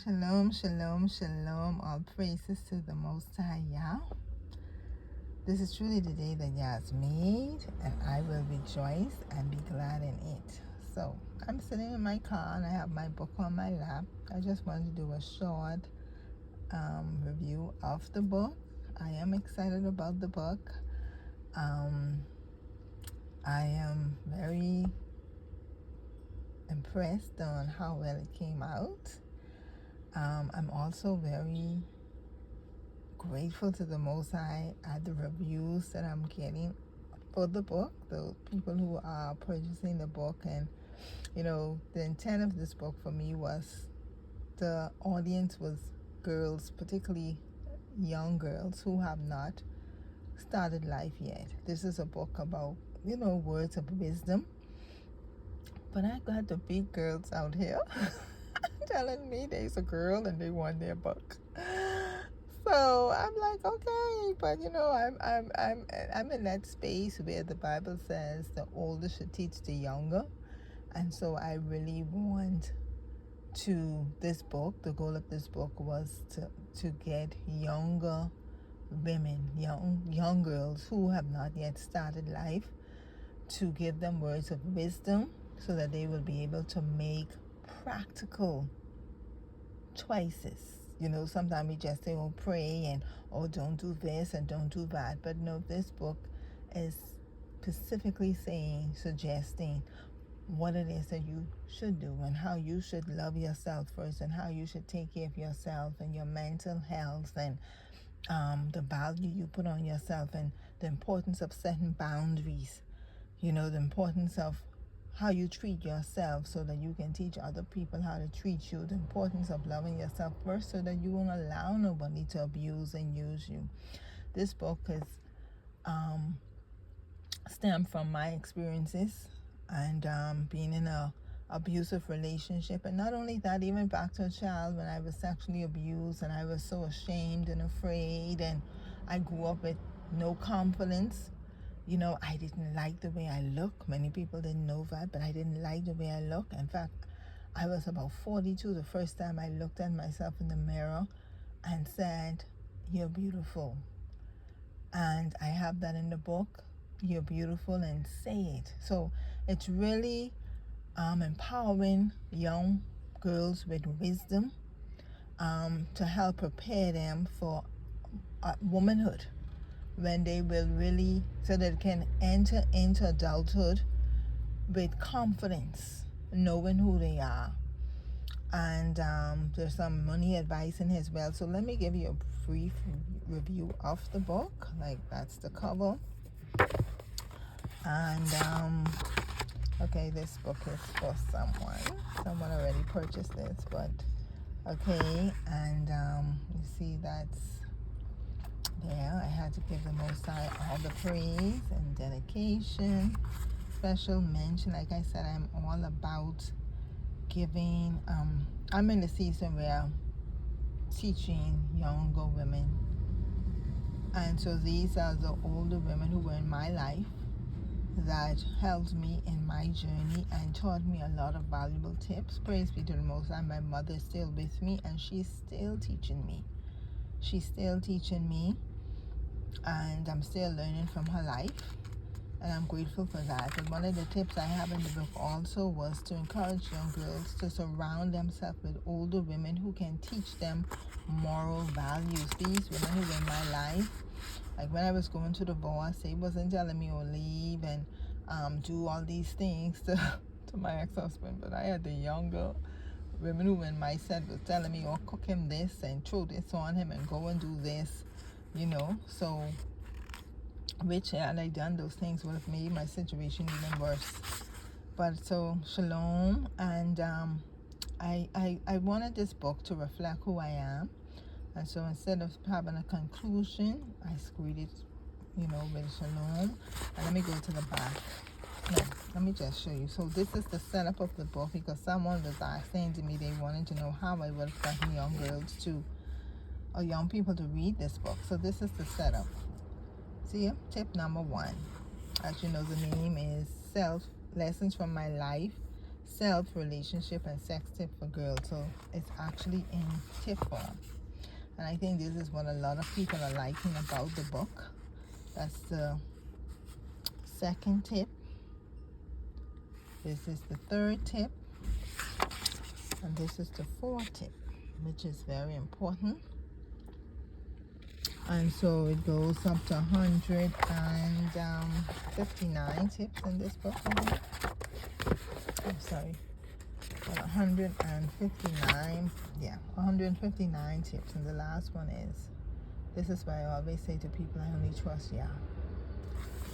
Shalom, shalom, shalom. All praises to the Most High Yah. This is truly the day that Yah has made, and I will rejoice and be glad in it. So, I'm sitting in my car and I have my book on my lap. I just wanted to do a short review of the book. I am excited about the book. I am very impressed on how well it came out. I'm also very grateful to the Most High at the reviews that I'm getting for the book, the people who are purchasing the book. And the intent of this book for me was the audience was girls, particularly young girls who have not started life yet. This is a book about words of wisdom, but I got the big girls out here telling me there's a girl and they want their book. So I'm like, okay, but I'm in that space where the Bible says the older should teach the younger, and so I really want to this book. The goal of this book was to get younger women, young girls who have not yet started life, to give them words of wisdom so that they will be able to make practical choices. Sometimes we just say, oh, pray, and oh, don't do this and don't do that. But no, this book is specifically suggesting what it is that you should do and how you should love yourself first, and how you should take care of yourself and your mental health, and the value you put on yourself, and the importance of setting boundaries, the importance of how you treat yourself so that you can teach other people how to treat you, the importance of loving yourself first so that you won't allow nobody to abuse and use you. This book is stemmed from my experiences and being in a abusive relationship, and not only that, even back to a child when I was sexually abused, and I was so ashamed and afraid, and I grew up with no confidence. I didn't like the way I look. Many people didn't know that, but I didn't like the way I look. In fact, I was about 42 the first time I looked at myself in the mirror and said, "You're beautiful." And I have that in the book, "You're beautiful," and say it. So it's really empowering young girls with wisdom to help prepare them for womanhood, when they will really, so that they can enter into adulthood with confidence, knowing who they are. And there's some money advice in here as well. So let me give you a brief review of the book. Like, that's the cover. And okay, this book is for someone already purchased this, but okay. And you see that's there. I had to give the Most High all the praise and dedication, special mention. Like I said, I'm all about giving. I'm in the season where I'm teaching younger women, and so these are the older women who were in my life that helped me in my journey and taught me a lot of valuable tips. Praise be to the Most High. My mother is still with me, and she's still teaching me. And I'm still learning from her life, and I'm grateful for that. But one of the tips I have in the book also was to encourage young girls to surround themselves with older women who can teach them moral values. These women who were in my life, like when I was going to divorce, they wasn't telling me, oh, leave and do all these things to my ex-husband, but I had the younger women who in my set was telling me, oh, cook him this and throw this on him and go and do this, so which had I done those things would have made my situation even worse. But so shalom, and I wanted this book to reflect who I am, and so instead of having a conclusion, I screwed it, with shalom. And let me go to the back. No, let me just show you. So this is the setup of the book, because someone was saying to me they wanted to know how I would expect young girls or young people to read this book. So this is the setup. See, tip number 1. As you know, the name is Lessons from My Life, self, relationship, and sex tip for girls. So it's actually in tip form. And I think this is what a lot of people are liking about the book. That's the second tip. This is the third tip. And this is the fourth tip, which is very important. And so it goes up to 159 tips in this book. I'm sorry. 159, 159 tips. And the last one is, this is why I always say to people, I only trust Yah.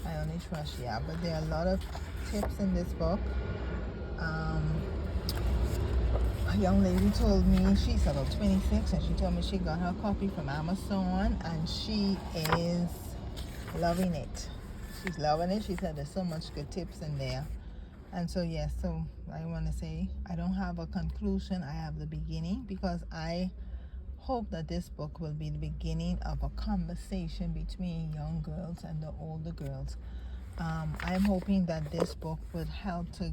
I only trust Yah. But there are a lot of tips in this book. A young lady told me, she's about 26, and she told me she got her copy from Amazon, and she is loving it. She's loving it. She said there's so much good tips in there. And so yes, so I want to say I don't have a conclusion, I have the beginning, because I hope that this book will be the beginning of a conversation between young girls and the older girls. I'm hoping that this book would help to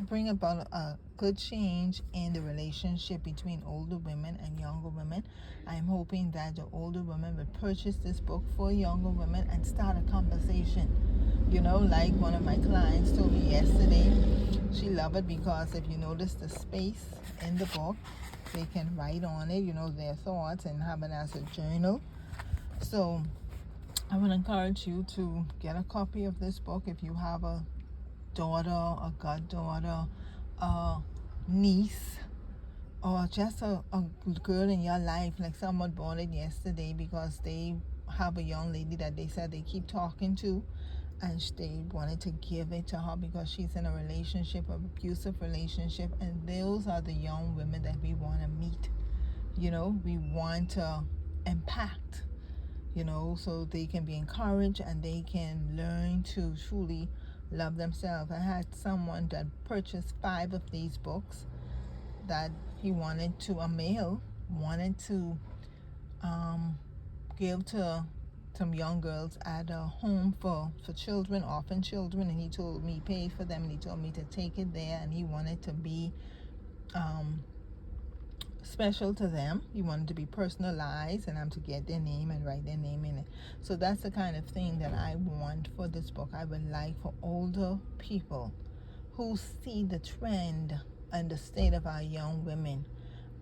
bring about a good change in the relationship between older women and younger women. I'm hoping that the older women would purchase this book for younger women and start a conversation. You know, like one of my clients told me yesterday, she loved it because if you notice the space in the book, they can write on it, you know, their thoughts and have it as a journal. So I would encourage you to get a copy of this book if you have a daughter, a goddaughter, a niece, or just a girl in your life. Like someone bought it yesterday because they have a young lady that they said they keep talking to, and they wanted to give it to her because she's in a relationship, an abusive relationship, and those are the young women that we want to meet. You know, we want to impact, you know, so they can be encouraged and they can learn to truly love themselves. I had someone that purchased 5 of these books that he wanted to, a male, wanted to give to some young girls at a home for children, orphan children, and he told me, he paid for them, and he told me to take it there, and he wanted to be special to them. He wanted to be personalized, and I'm to get their name and write their name in it. So that's the kind of thing that I want for this book. I would like for older people who see the trend and the state of our young women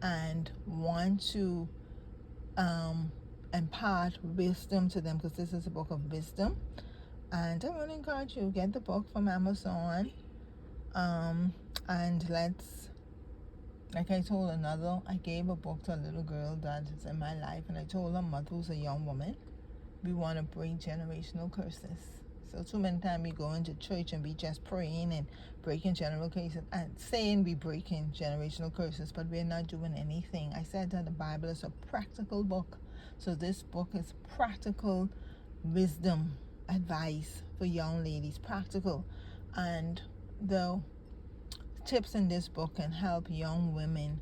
and want to impart wisdom to them, because this is a book of wisdom. And I want to encourage you, get the book from Amazon, and let's, like I gave a book to a little girl that is in my life, and I told her mother, who's a young woman, we want to break generational curses. So too many times we go into church and we just praying and breaking generational curses and saying we breaking generational curses, but we're not doing anything. I said that the Bible is a practical book. So this book is practical wisdom, advice for young ladies, practical. And the tips in this book can help young women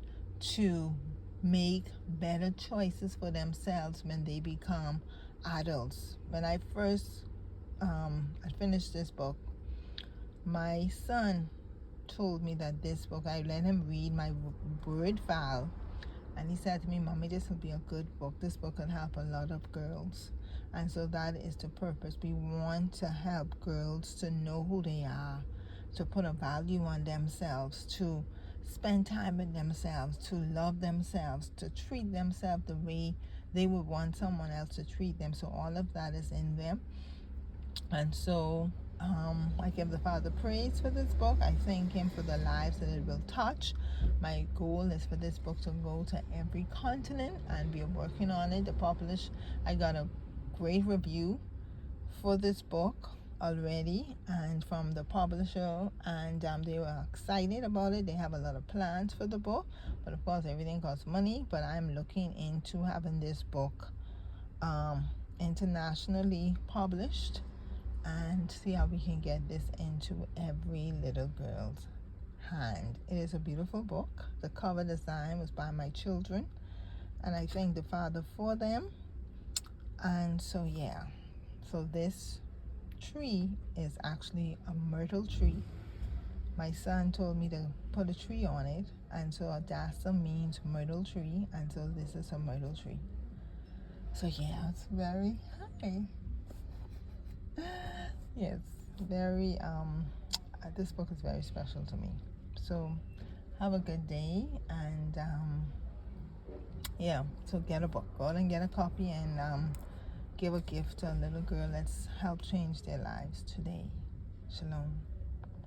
to make better choices for themselves when they become adults. When I first I finished this book, my son told me that this book, I let him read my word file, and he said to me, Mommy, this will be a good book. This book can help a lot of girls. And so that is the purpose. We want to help girls to know who they are, to put a value on themselves, to spend time with themselves, to love themselves, to treat themselves the way they would want someone else to treat them. So all of that is in there. And so I give the Father praise for this book. I thank him for the lives that it will touch. My goal is for this book to go to every continent, and we are working on it. I got a great review for this book already, and from the publisher, and they were excited about it. They have a lot of plans for the book, but of course everything costs money. But I'm looking into having this book internationally published, and see how we can get this into every little girl's hand. It is a beautiful book. The cover design was by my children, and I thank the Father for them. And so yeah, so this tree is actually a myrtle tree, My son told me to put a tree on it, and so Adasta means myrtle tree, and so this is a myrtle tree. So yeah, it's very hi. Yes, very this book is very special to me. So have a good day, and yeah, so get a book. Go out and get a copy, and give a gift to a little girl. Let's help change their lives today. Shalom.